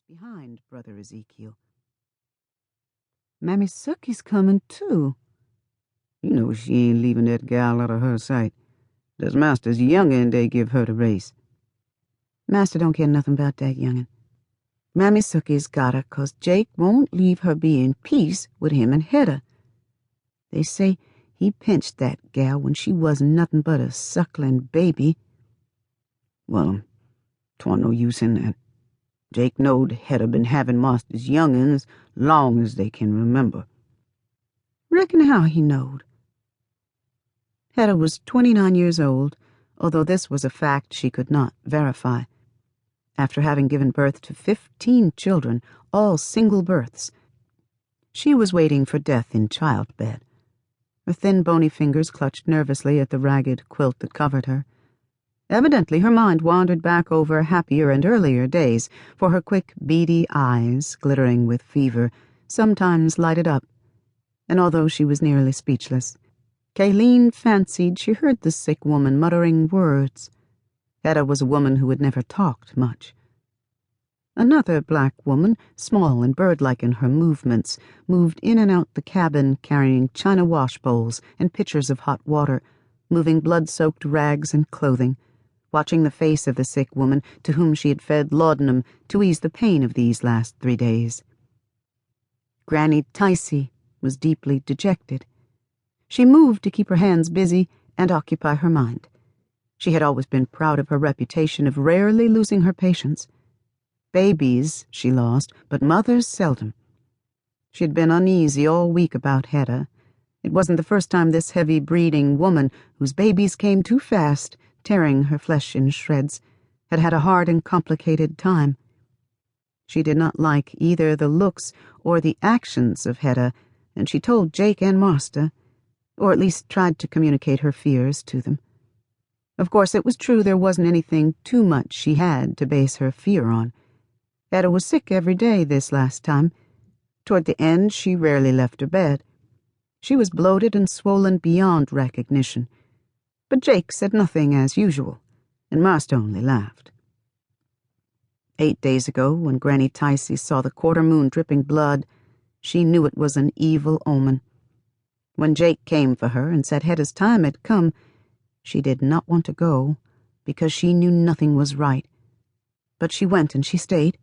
behind Brother Ezekiel. "Mammy Sookie's coming, too." "You know she ain't leaving that gal out of her sight. Does Master's youngin' they give her the race?" "Master don't care nothing about that youngin'. Mammy Sookie's got her 'cause Jake won't leave her be in peace with him and Hedda. They say he pinched that gal when she wasn't nothing but a suckling baby." "Well, 'twa'n't no use in that. Jake knowed Hedda been having Master's youngin' as long as they can remember." "Reckon how he knowed?" Hedda was 29 years old, although this was a fact she could not verify. After having given birth to 15 children, all single births, she was waiting for death in childbed. Her thin, bony fingers clutched nervously at the ragged quilt that covered her. Evidently her mind wandered back over happier and earlier days, for her quick, beady eyes, glittering with fever, sometimes lighted up, and although she was nearly speechless, Kayleen fancied she heard the sick woman muttering words. Hedda was a woman who had never talked much. Another black woman, small and bird-like in her movements, moved in and out the cabin carrying china wash bowls and pitchers of hot water, moving blood-soaked rags and clothing, watching the face of the sick woman to whom she had fed laudanum to ease the pain of these last 3 days. Granny Ticey was deeply dejected. She moved to keep her hands busy and occupy her mind. She had always been proud of her reputation of rarely losing her patience. Babies she lost, but mothers seldom. She had been uneasy all week about Hedda. It wasn't the first time this heavy-breeding woman, whose babies came too fast, tearing her flesh in shreds, had had a hard and complicated time. She did not like either the looks or the actions of Hedda, and she told Jake and Master, or at least tried to communicate her fears to them. Of course, it was true there wasn't anything too much she had to base her fear on. Hedda was sick every day this last time. Toward the end, she rarely left her bed. She was bloated and swollen beyond recognition. But Jake said nothing as usual, and Master only laughed. 8 days ago, when Granny Ticey saw the quarter moon dripping blood, she knew it was an evil omen. When Jake came for her and said Hedda's time had come, she did not want to go, because she knew nothing was right. But she went and she stayed,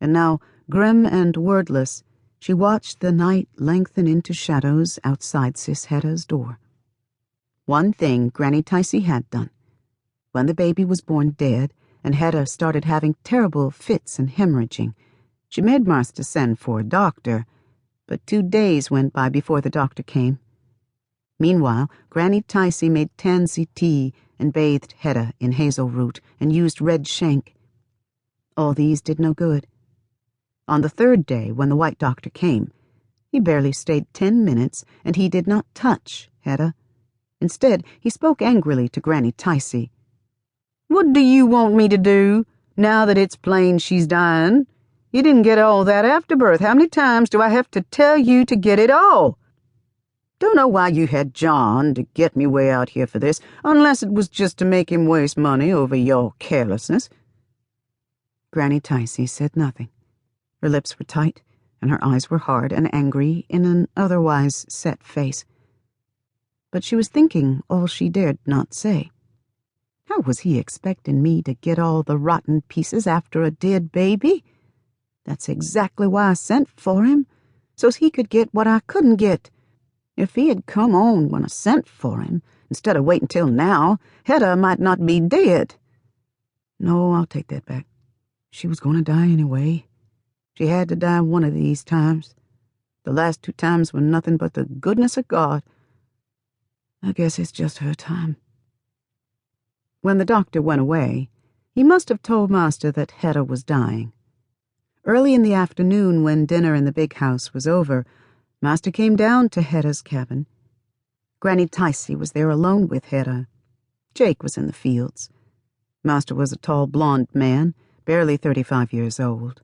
and now, grim and wordless, she watched the night lengthen into shadows outside Sis Hedda's door. One thing Granny Ticey had done. When the baby was born dead, and Hedda started having terrible fits and hemorrhaging, she made Master send for a doctor, but 2 days went by before the doctor came. Meanwhile, Granny Ticey made tansy tea and bathed Hedda in hazel root and used red shank. All these did no good. On the 3rd day, when the white doctor came, he barely stayed 10 minutes, and he did not touch Hedda. Instead, he spoke angrily to Granny Ticey. "What do you want me to do, now that it's plain she's dying? You didn't get all that afterbirth. How many times do I have to tell you to get it all? Don't know why you had John to get me way out here for this, unless it was just to make him waste money over your carelessness." Granny Ticey said nothing. Her lips were tight, and her eyes were hard and angry in an otherwise set face. But she was thinking all she dared not say. How was he expecting me to get all the rotten pieces after a dead baby? That's exactly why I sent for him, so's he could get what I couldn't get. If he had come on when I sent for him, instead of waiting till now, Hedda might not be dead. No, I'll take that back. She was going to die anyway. She had to die one of these times. The last 2 times were nothing but the goodness of God. I guess it's just her time. When the doctor went away, he must have told Master that Hedda was dying. Early in the afternoon, when dinner in the big house was over, Master came down to Hedda's cabin. Granny Ticey was there alone with Hedda. Jake was in the fields. Master was a tall, blond man, barely 35 years old.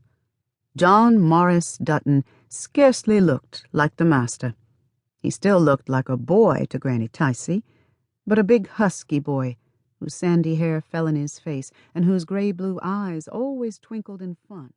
John Morris Dutton scarcely looked like the Master. He still looked like a boy to Granny Ticey, but a big husky boy, whose sandy hair fell in his face and whose gray-blue eyes always twinkled in fun.